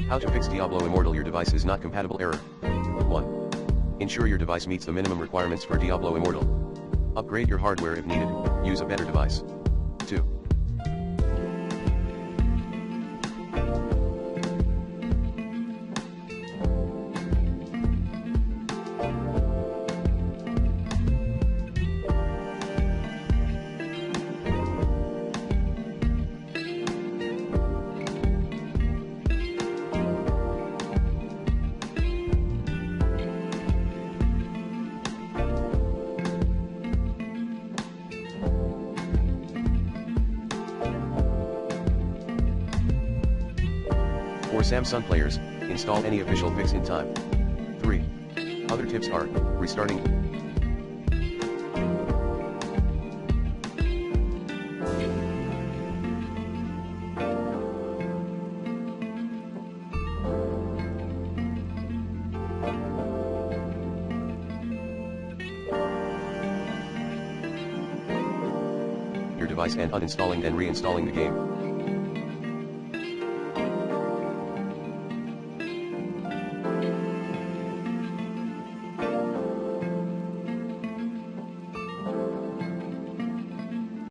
How to fix Diablo Immortal Your device is not compatible error. 1. Ensure your device meets the minimum requirements for Diablo Immortal. Upgrade your hardware if needed, use a better device. 2. For Samsung players, install any official fix in time. 3. Other tips are, restarting. Your device and uninstalling and reinstalling the game.